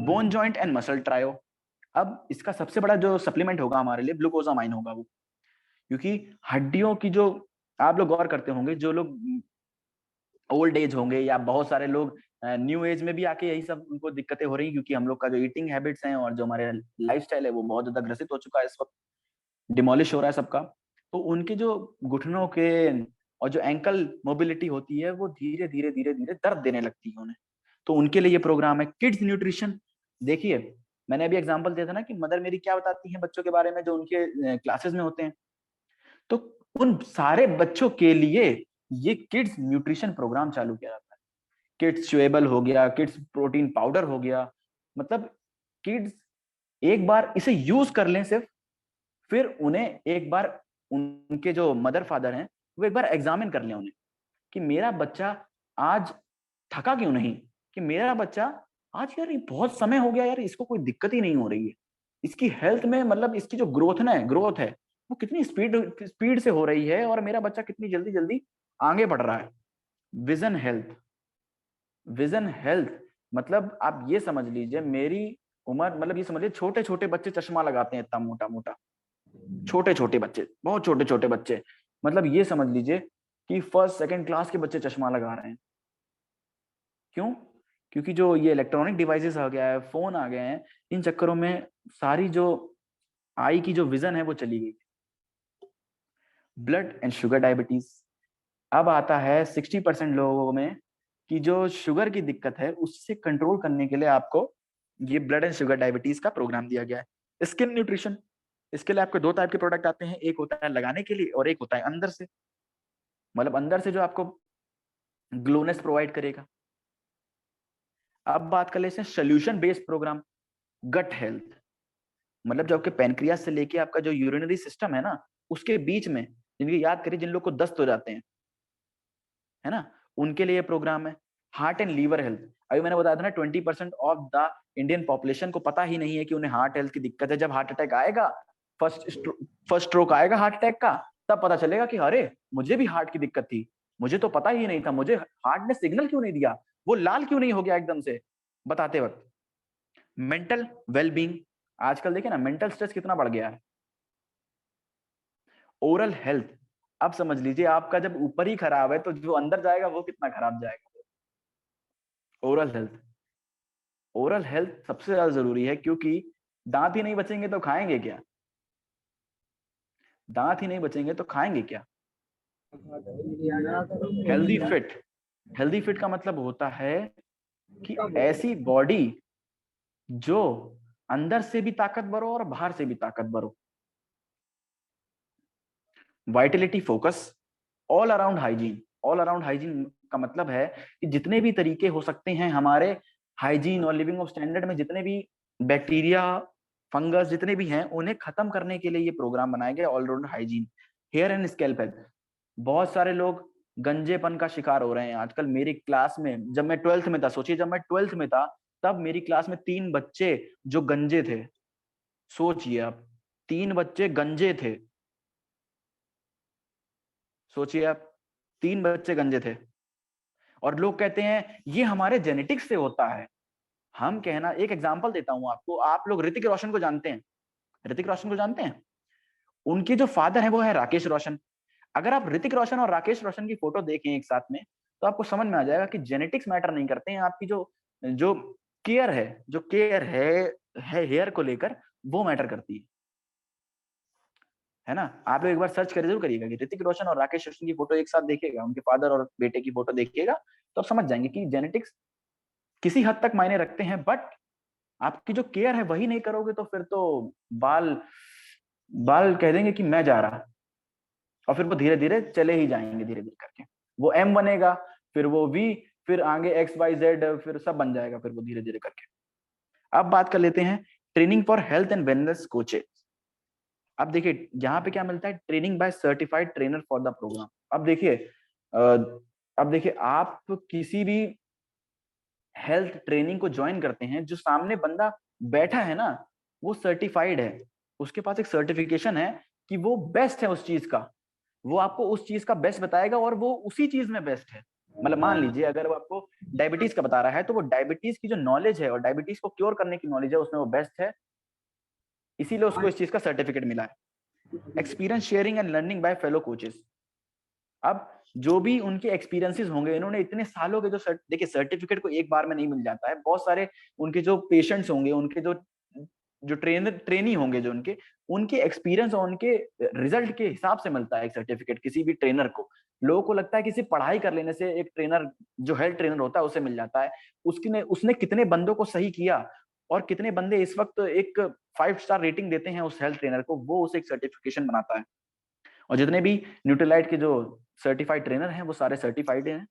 Bone joint and muscle trio, अब इसका सबसे बड़ा जो सप्लीमेंट होगा हमारे लिए ग्लूकोजामाइन होगा वो, क्योंकि हड्डियों की जो, आप लोग गौर करते होंगे, जो लोग ओल्ड एज होंगे या बहुत सारे लोग न्यू एज में भी आके यही सब उनको दिक्कतें हो रही हैं, क्योंकि हम लोग का जो ईटिंग हैबिट्स हैं और जो हमारे लाइफस्टाइल है वो बहुत ज्यादा ग्रसित हो चुका है, इस वक्त डिमोलिश हो रहा है सबका। तो उनके जो घुटनों के और जो एंकल मोबिलिटी होती है वो धीरे धीरे धीरे धीरे दर्द देने लगती है उन्हें। तो उनके लिए ये प्रोग्राम है किड्स न्यूट्रिशन। देखिए मैंने अभी एग्जांपल दिया था ना कि मदर मेरी क्या बताती है बच्चों के बारे में जो उनके क्लासेस में होते हैं, तो उन सारे बच्चों के लिए ये किड्स न्यूट्रिशन प्रोग्राम चालू किया जाता है। किड्स च्यूएबल हो गया, किड्स प्रोटीन पाउडर हो गया, मतलब किड्स एक बार इसे यूज कर लें सिर्फ, फिर उन्हें एक बार उनके जो मदर फादर हैं वो एक बार एग्जामिन कर लें उन्हें कि मेरा बच्चा आज थका क्यों नहीं, कि मेरा बच्चा आज यार ये बहुत समय हो गया यार, इसको कोई दिक्कत ही नहीं हो रही है, इसकी हेल्थ में मतलब इसकी जो ग्रोथ है वो कितनी स्पीड से हो रही है, और मेरा बच्चा कितनी जल्दी जल्दी आगे बढ़ रहा है। विजन हेल्थ, विजन हेल्थ मतलब आप ये समझ लीजिए मेरी उम्र, मतलब ये समझ लीजिए छोटे छोटे बच्चे चश्मा लगाते हैं, इतना मोटा मोटा, छोटे छोटे बच्चे, बहुत छोटे छोटे बच्चे, मतलब ये समझ लीजिए कि फर्स्ट सेकंड क्लास के बच्चे चश्मा लगा रहे हैं। क्यों? क्योंकि जो ये इलेक्ट्रॉनिक डिवाइसेस आ गया है, फोन आ गए हैं, इन चक्करों में सारी जो आई की जो विजन है वो चली गई। ब्लड एंड शुगर डायबिटीज, अब आता है 60% लोगों में कि जो शुगर की दिक्कत है उससे कंट्रोल करने के लिए आपको ये ब्लड एंड शुगर डायबिटीज का प्रोग्राम दिया गया है। स्किन न्यूट्रिशन, इसके लिए आपको 2 टाइप के प्रोडक्ट आते हैं, एक होता है लगाने के लिए और एक होता है अंदर से, मतलब अंदर से जो आपको ग्लोनेस प्रोवाइड करेगा। अब बात कर लेते हैं solution based program, gut health, मतलब जो आपके पैनक्रियास से लेके आपका जो यूरिनरी सिस्टम है ना, उसके बीच में, जिनकी याद करिए जिन लोग को दस्त हो जाते हैं, है ना, उनके लिए प्रोग्राम है। हार्ट एंड लीवर हेल्थ, अभी मैंने बताया था ना 20% ऑफ द इंडियन पॉपुलेशन को पता ही नहीं है कि उन्हें हार्ट हेल्थ की दिक्कत है। जब हार्ट अटैक आएगा, फर्स्ट स्ट्रोक आएगा हार्ट अटैक का, तब पता चलेगा कि अरे मुझे भी हार्ट की दिक्कत थी, मुझे तो पता ही नहीं था, मुझे हार्ट ने सिग्नल क्यों नहीं दिया, वो लाल क्यों नहीं हो गया एकदम से बताते वक्त। मेंटल वेलबींग, आजकल देखिए ना मेंटल स्ट्रेस कितना बढ़ गया है। ओरल हेल्थ, अब समझ लीजिए आपका जब ऊपर ही खराब है तो जो अंदर जाएगा वो कितना खराब जाएगा। ओरल हेल्थ, ओरल हेल्थ सबसे ज्यादा जरूरी है, क्योंकि दांत ही नहीं बचेंगे तो खाएंगे क्या, दांत ही नहीं बचेंगे तो खाएंगे क्या। हेल्दी फिट, हेल्दी फिट का मतलब होता है कि ऐसी बॉडी जो अंदर से भी ताकतवर हो और बाहर से भी ताकतवर हो। Vitality focus, all around hygiene, all around hygiene का मतलब है कि जितने भी तरीके हो सकते हैं हमारे हाइजीन और लिविंग ऑफ स्टैंडर्ड में, जितने भी बैक्टीरिया फंगस जितने भी हैं उन्हें खत्म करने के लिए ये प्रोग्राम बनाया गया all around hygiene. Hair and scalp health, बहुत सारे लोग गंजेपन का शिकार हो रहे हैं आजकल। मेरी क्लास में जब मैं 12th में था, सोचिए जब मैं 12th में था तब मेरी क्लास में 3 बच्चे जो गंजे थे, सोचिए आप 3 बच्चे गंजे थे, सोचिए आप 3 बच्चे गंजे थे। और लोग कहते हैं ये हमारे जेनेटिक्स से होता है। हम कहना, एक एग्जांपल देता हूं आपको, आप लोग ऋतिक रोशन को जानते हैं, ऋतिक रोशन को जानते हैं, उनके जो फादर है वो है राकेश रोशन। अगर आप ऋतिक रोशन और राकेश रोशन की फोटो देखें एक साथ में तो आपको समझ में आ जाएगा कि जेनेटिक्स मैटर नहीं करते हैं, आपकी जो जो केयर है, जो केयर है हेयर को लेकर, वो मैटर करती है ना। आप लोग एक बार सर्च कर जरूर करिएगा कि ऋतिक रोशन और राकेश रोशन की फोटो एक साथ देखिएगा, उनके फादर और बेटे की फोटो देखिएगा तो आप समझ जाएंगे कि जेनेटिक्स किसी हद तक मायने रखते हैं, बट आपकी जो केयर है वही नहीं करोगे तो फिर तो बाल बाल कह देंगे कि मैं जा रहा, और फिर वो धीरे धीरे चले ही जाएंगे, धीरे धीरे करके वो एम बनेगा, फिर वो वी, फिर आगे एक्स वाई जेड, फिर सब बन जाएगा फिर वो धीरे धीरे करके। अब बात कर लेते हैं training for health and wellness coaches. अब देखिए यहाँ पे क्या मिलता है, training by certified trainer for the program. अब देखिए आप किसी भी हेल्थ ट्रेनिंग को ज्वाइन करते हैं, जो सामने बंदा बैठा है ना वो सर्टिफाइड है, उसके पास एक सर्टिफिकेशन है कि वो बेस्ट है उस चीज का, वो आपको उस चीज का बेस्ट बताएगा और वो उसी चीज में बेस्ट है। मतलब मान लीजिए अगर वो आपको डायबिटीज का बता रहा है तो वो डायबिटीज की जो नॉलेज है और डायबिटीज को क्योर करने की नॉलेज है उसमें वो बेस्ट है, इसीलिए उसको इस चीज का सर्टिफिकेट मिला है। Experience sharing and learning by fellow coaches, अब जो भी उनके एक्सपीरियंसेस होंगे, इन्होंने इतने सालों के जो देखिए सर्टिफिकेट को एक बार में नहीं मिल जाता है, बहुत सारे उनके जो पेशेंट्स होंगे, उनके जो जो ट्रेनी होंगे, जो उनके उनके एक्सपीरियंस और उनके रिजल्ट के हिसाब से मिलता है एक सर्टिफिकेट किसी भी ट्रेनर को। लोगों को लगता है कि सिर्फ पढ़ाई कर लेने से एक ट्रेनर, जो हेल्थ ट्रेनर होता है उसे मिल जाता है, उसने कितने बंदों को सही किया और कितने बंदे इस वक्त एक 5 स्टार रेटिंग देते हैं उस हेल्थ ट्रेनर को, वो उसे एक सर्टिफिकेशन बनाता है। और जितने भी न्यूट्रीलाइट के जो सर्टिफाइड ट्रेनर हैं वो सारे सर्टिफाइड हैं।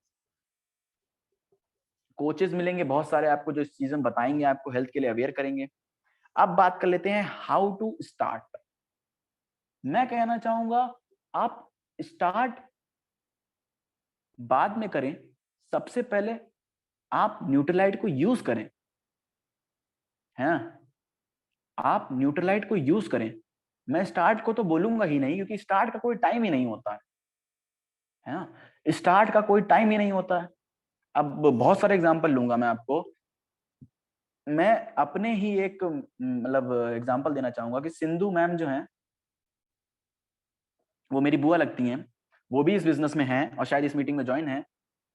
कोचेस मिलेंगे बहुत सारे आपको जो इस चीज में बताएंगे, आपको हेल्थ के लिए अवेयर करेंगे। अब बात कर लेते हैं हाउ टू स्टार्ट। मैं कहना चाहूंगा आप स्टार्ट बाद में करें, सबसे पहले आप न्यूट्रीलाइट को यूज करें, है ना, आप न्यूट्रीलाइट को यूज करें। मैं स्टार्ट को तो बोलूंगा ही नहीं, क्योंकि स्टार्ट का कोई टाइम ही नहीं होता है ना, स्टार्ट का कोई टाइम ही नहीं होता है। अब बहुत सारे एग्जांपल लूंगा मैं आपको, मैं अपने ही एक मतलब एग्जांपल देना चाहूंगा कि सिंधु मैम जो हैं, वो मेरी बुआ लगती हैं, वो भी इस बिजनेस में हैं और शायद इस मीटिंग में ज्वाइन है।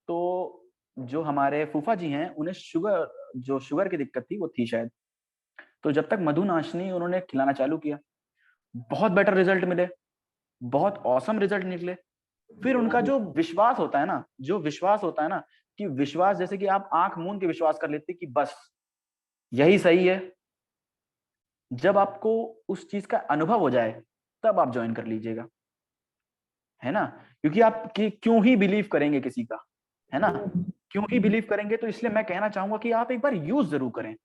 तो जो हमारे फूफा जी हैं उन्हें शुगर की दिक्कत थी, वो थी शायद, तो जब तक मधुनाशनी उन्होंने खिलाना चालू किया, बहुत बेटर रिजल्ट मिले, बहुत औसम रिजल्ट निकले। फिर उनका जो विश्वास होता है ना, जो विश्वास होता है ना, कि विश्वास जैसे कि आप आंख मूंद के विश्वास कर लेते कि बस यही सही है, जब आपको उस चीज का अनुभव हो जाए तब आप ज्वाइन कर लीजिएगा, है ना। क्योंकि आप क्यों ही बिलीव करेंगे किसी का, है ना, क्यों ही बिलीव करेंगे। तो इसलिए मैं कहना चाहूंगा कि आप एक बार यूज जरूर करें,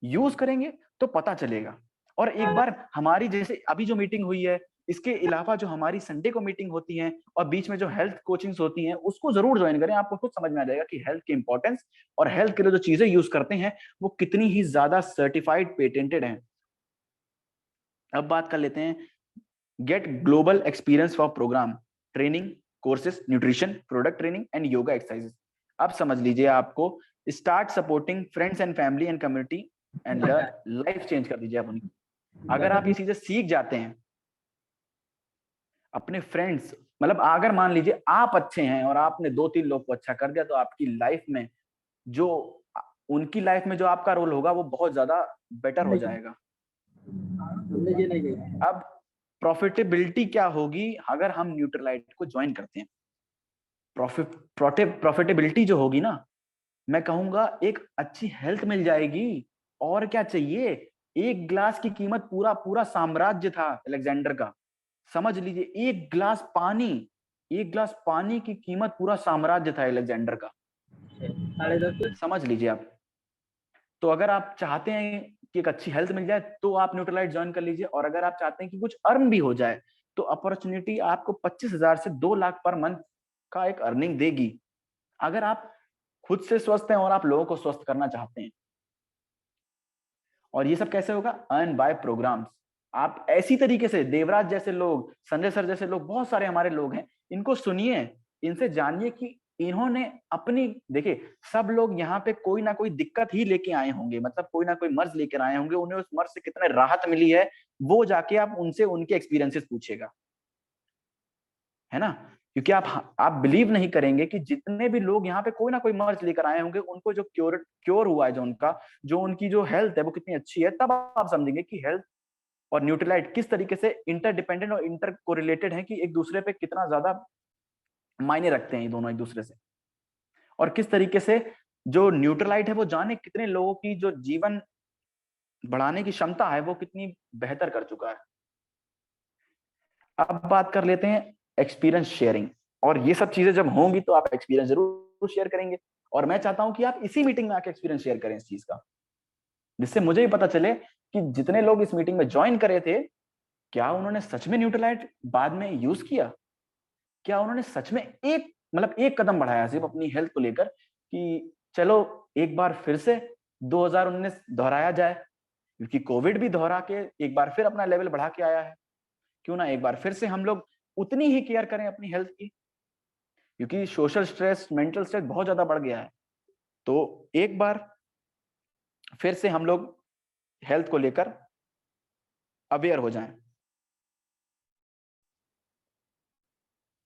यूज करेंगे तो पता चलेगा। और एक बार हमारी जैसे अभी जो मीटिंग हुई है, इसके अलावा जो हमारी संडे को मीटिंग होती है और बीच में जो हेल्थ कोचिंग्स होती हैं, उसको जरूर ज्वाइन करें। आपको खुद समझ में आ जाएगा कि हेल्थ की इंपॉर्टेंस और हेल्थ के लिए जो चीजें यूज करते हैं वो कितनी ही ज्यादा सर्टिफाइड, पेटेंटेड हैं। अब बात कर लेते हैं get global experience for program, training, courses, nutrition, product training and yoga exercises. अब समझ लीजिए, आपको start supporting friends and family and community and learn, life change कर दीजिए आप उनकी। अगर आप ये चीजें सीख जाते हैं, अपने फ्रेंड्स, मतलब अगर मान लीजिए आप अच्छे हैं और आपने 2-3 लोग को अच्छा कर दिया, तो आपकी लाइफ में जो उनकी लाइफ में जो आपका रोल होगा वो बहुत ज्यादा बेटर हो जाएगा। अब प्रॉफिटेबिलिटी क्या होगी अगर हम न्यूट्रलाइट को ज्वाइन करते हैं? प्रॉफिटेबिलिटी जो होगी ना, मैं कहूंगा एक अच्छी हेल्थ मिल जाएगी। और क्या चाहिए? एक ग्लास की कीमत पूरा पूरा साम्राज्य था अलेक्जेंडर का। समझ लीजिए, एक गिलास पानी की कीमत पूरा साम्राज्य था अलेक्जेंडर का। समझ लीजिए आप। तो अगर आप चाहते हैं कि एक अच्छी हेल्थ मिल जाए तो आप न्यूट्रलाइट ज्वाइन कर लीजिए। और अगर आप चाहते हैं कि कुछ अर्न भी हो जाए तो अपॉर्चुनिटी आपको 25,000 से 2 लाख पर मंथ का एक अर्निंग देगी, अगर आप खुद से स्वस्थ हैं और आप लोगों को स्वस्थ करना चाहते हैं। और ये सब कैसे होगा? Earn by programs. आप ऐसी तरीके से, देवराज जैसे लोग, संजय सर जैसे लोग, बहुत सारे हमारे लोग हैं, इनको सुनिए, इनसे जानिए कि इन्होंने अपनी, देखिए सब लोग यहाँ पे कोई ना कोई दिक्कत ही लेके आए होंगे, मतलब कोई ना कोई मर्ज लेकर आए होंगे, उन्हें उस मर्ज से कितने राहत मिली है वो जाके आप उनसे उनके एक्सपीरियंसेस पूछिएगा, है ना। क्योंकि आप बिलीव नहीं करेंगे कि जितने भी लोग यहाँ पे कोई ना कोई मर्ज लेकर आए होंगे, उनको जो क्योर हुआ है, जो उनकी जो हेल्थ है वो कितनी अच्छी है, तब आप समझेंगे कि हेल्थ और न्यूट्रलाइट किस तरीके से इंटरडिपेंडेंट और इंटर कोरिलेटेड है, कि एक दूसरे पे कितना ज्यादा मायने रखते हैं ये दोनों एक दूसरे से। और किस तरीके से जो न्यूट्रलाइट है वो जाने कितने लोगों की जो जीवन बढ़ाने की क्षमता है वो कितनी बेहतर कर चुका है। अब बात कर लेते हैं एक्सपीरियंस शेयरिंग। और ये सब चीजें जब होंगी तो आप एक्सपीरियंस जरूर शेयर करेंगे। और मैं चाहता हूं कि आप इसी मीटिंग में आके एक्सपीरियंस शेयर करें इस चीज का, जिससे मुझे भी पता चले कि जितने लोग इस मीटिंग में ज्वाइन करे थे, क्या उन्होंने सच में न्यूट्रलाइट बाद में यूज किया? क्या उन्होंने सच में एक कदम बढ़ाया सिर्फ अपनी हेल्थ को लेकर, कि चलो एक बार फिर से 2019 दोहराया जाए, क्योंकि कोविड भी दोहरा के एक बार फिर अपना लेवल बढ़ा के आया है। क्यों ना एक बार फिर से हम लोग उतनी ही केयर करें अपनी हेल्थ की, क्योंकि सोशल स्ट्रेस, मेंटल स्ट्रेस बहुत ज्यादा बढ़ गया है। तो एक बार फिर से हम लोग हेल्थ को लेकर अवेयर हो जाएं।